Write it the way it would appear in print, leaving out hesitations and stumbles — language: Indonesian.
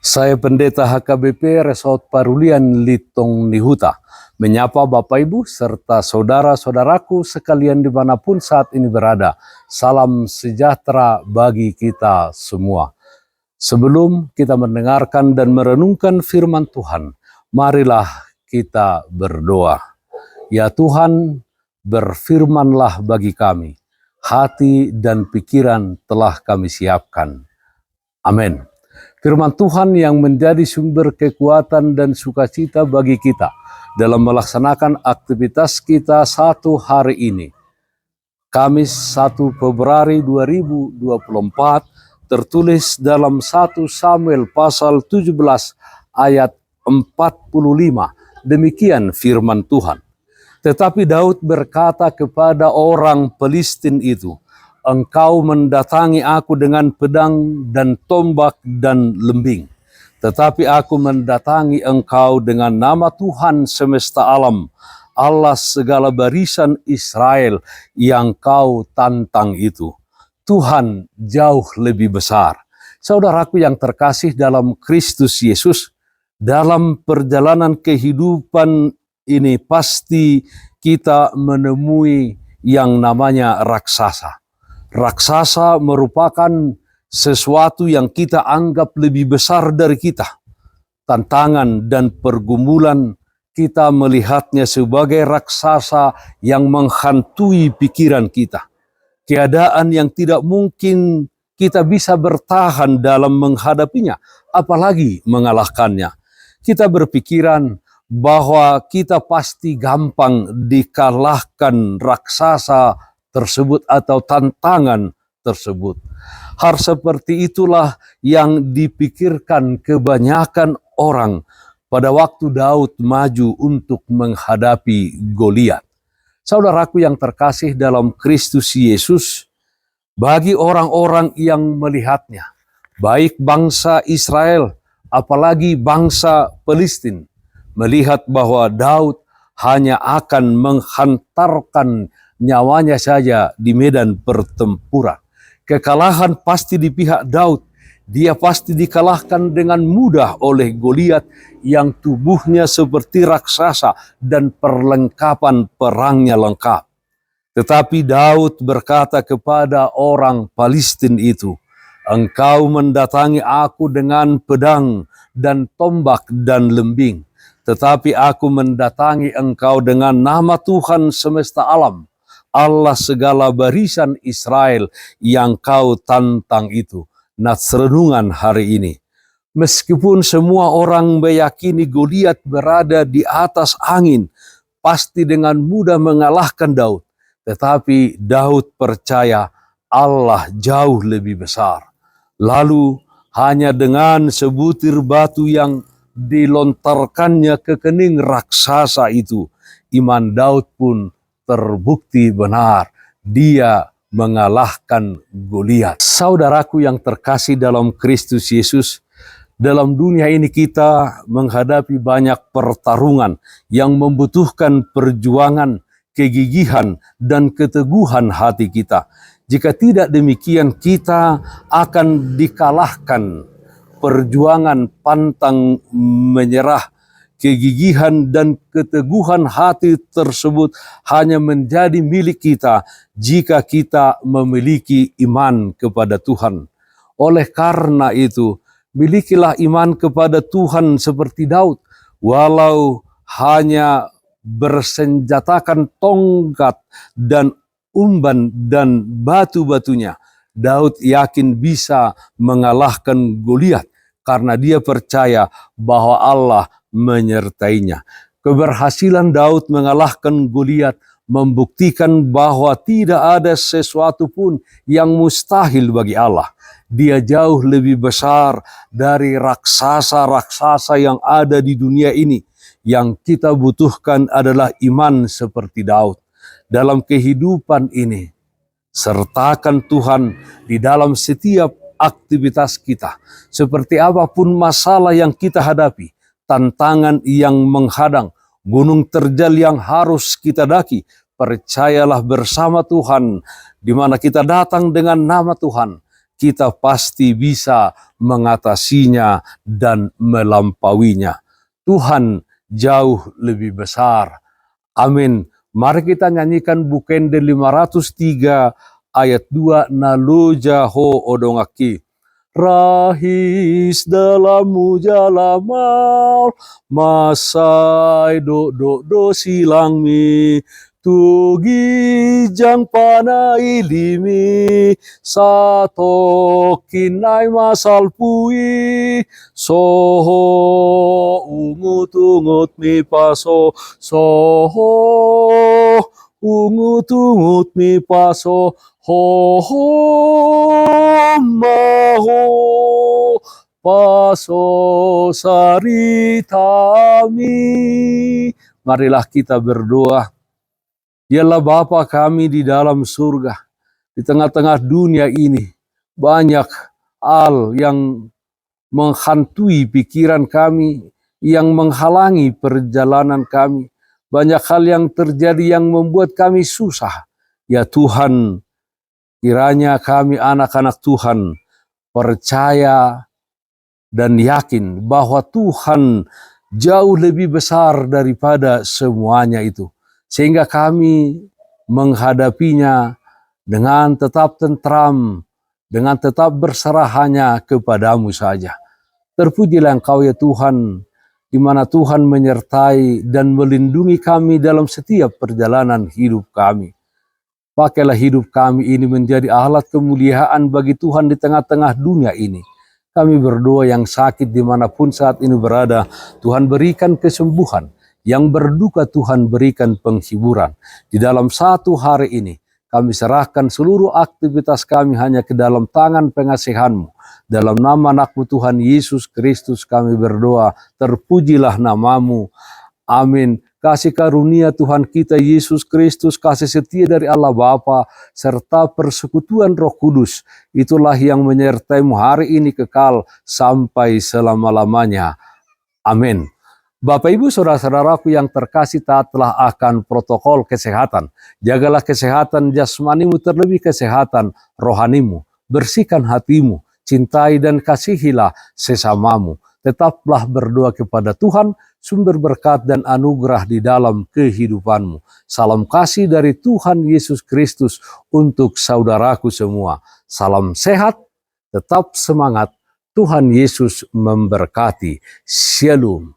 Saya Pendeta HKBP Resort Parulian Litong Nihuta, menyapa Bapak Ibu serta saudara-saudaraku sekalian dimanapun saat ini berada. Salam sejahtera bagi kita semua. Sebelum kita mendengarkan dan merenungkan firman Tuhan, marilah kita berdoa. Ya Tuhan, berfirmanlah bagi kami, hati dan pikiran telah kami siapkan. Amin. Firman Tuhan yang menjadi sumber kekuatan dan sukacita bagi kita dalam melaksanakan aktivitas kita satu hari ini. Kamis 1 Februari 2024 tertulis dalam 1 Samuel pasal 17 ayat 45. Demikian firman Tuhan. Tetapi Daud berkata kepada orang Filistin itu, "Engkau mendatangi aku dengan pedang dan tombak dan lembing. Tetapi aku mendatangi engkau dengan nama Tuhan semesta alam, Allah segala barisan Israel yang kau tantang itu. Tuhan jauh lebih besar." Saudaraku yang terkasih dalam Kristus Yesus, dalam perjalanan kehidupan ini pasti kita menemui yang namanya raksasa. Raksasa merupakan sesuatu yang kita anggap lebih besar dari kita. Tantangan dan pergumulan kita melihatnya sebagai raksasa yang menghantui pikiran kita. Keadaan yang tidak mungkin kita bisa bertahan dalam menghadapinya, apalagi mengalahkannya. Kita berpikiran bahwa kita pasti gampang dikalahkan raksasa tersebut atau tantangan tersebut. Hal seperti itulah yang dipikirkan kebanyakan orang pada waktu Daud maju untuk menghadapi Goliat. Saudaraku yang terkasih dalam Kristus Yesus, bagi orang-orang yang melihatnya, baik bangsa Israel, apalagi bangsa Filistin, melihat bahwa Daud hanya akan menghantarkan nyawanya saja di medan pertempuran. Kekalahan pasti di pihak Daud. Dia pasti dikalahkan dengan mudah oleh Goliat yang tubuhnya seperti raksasa dan perlengkapan perangnya lengkap. Tetapi Daud berkata kepada orang Filistin itu, "Engkau mendatangi aku dengan pedang dan tombak dan lembing. Tetapi aku mendatangi engkau dengan nama Tuhan semesta alam, Allah segala barisan Israel yang kau tantang itu." Nats renungan hari ini. Meskipun semua orang meyakini Goliat berada di atas angin, pasti dengan mudah mengalahkan Daud. Tetapi Daud percaya Allah jauh lebih besar. Lalu hanya dengan sebutir batu yang dilontarkannya ke kening raksasa itu, iman Daud pun terbukti benar. Dia mengalahkan Goliat. Saudaraku yang terkasih dalam Kristus Yesus, dalam dunia ini kita menghadapi banyak pertarungan yang membutuhkan perjuangan, kegigihan, dan keteguhan hati kita. Jika tidak demikian, kita akan dikalahkan. Perjuangan, pantang menyerah, kegigihan dan keteguhan hati tersebut hanya menjadi milik kita jika kita memiliki iman kepada Tuhan. Oleh karena itu, milikilah iman kepada Tuhan seperti Daud, walau hanya bersenjatakan tongkat dan umban dan batu-batunya. Daud yakin bisa mengalahkan Goliat karena dia percaya bahwa Allah menyertainya. Keberhasilan Daud mengalahkan Goliat membuktikan bahwa tidak ada sesuatu pun yang mustahil bagi Allah. Dia jauh lebih besar dari raksasa-raksasa yang ada di dunia ini. Yang kita butuhkan adalah iman seperti Daud. Dalam kehidupan ini, sertakan Tuhan di dalam setiap aktivitas kita. Seperti apapun masalah yang kita hadapi, tantangan yang menghadang, gunung terjal yang harus kita daki, percayalah bersama Tuhan, di mana kita datang dengan nama Tuhan. kita pasti bisa mengatasinya dan melampauinya. Tuhan jauh lebih besar. Amin. Mari kita nyanyikan Bukende 503 ayat 2, Naloja ho odongaki. Rahis dalam mujalamal, masai do silang mi, tugi jang panai limi, sato kinai masal pui, soho ungut mi paso, soho ungut mi paso, ho maho paso saritami. Marilah kita berdoa. Yalah Bapa kami di dalam surga, di tengah-tengah dunia ini banyak hal yang menghantui pikiran kami, yang menghalangi perjalanan kami. Banyak hal yang terjadi yang membuat kami susah. Ya Tuhan, kiranya kami anak-anak Tuhan percaya dan yakin bahwa Tuhan jauh lebih besar daripada semuanya itu. Sehingga kami menghadapinya dengan tetap tentram, dengan tetap berserah hanya kepadamu saja. Terpujilah Engkau ya Tuhan, di mana Tuhan menyertai dan melindungi kami dalam setiap perjalanan hidup kami. Pakailah hidup kami ini menjadi alat kemuliaan bagi Tuhan di tengah-tengah dunia ini. Kami berdoa yang sakit dimanapun saat ini berada, Tuhan berikan kesembuhan. Yang berduka Tuhan berikan penghiburan. Di dalam satu hari ini, kami serahkan seluruh aktivitas kami hanya ke dalam tangan pengasihan-Mu. Dalam nama anak-Mu Tuhan Yesus Kristus kami berdoa, terpujilah nama-Mu. Amin. Kasih karunia Tuhan kita Yesus Kristus, kasih setia dari Allah Bapa, serta persekutuan Roh Kudus, itulah yang menyertai-Mu hari ini kekal sampai selama-lamanya. Amin. Bapak Ibu Saudara-saudaraku yang terkasih, taatlah akan protokol kesehatan. Jagalah kesehatan jasmanimu, terlebih kesehatan rohanimu. Bersihkan hatimu, cintai dan kasihilah sesamamu. Tetaplah berdoa kepada Tuhan, sumber berkat dan anugerah di dalam kehidupanmu. Salam kasih dari Tuhan Yesus Kristus untuk saudaraku semua. Salam sehat, tetap semangat. Tuhan Yesus memberkati. Shalom.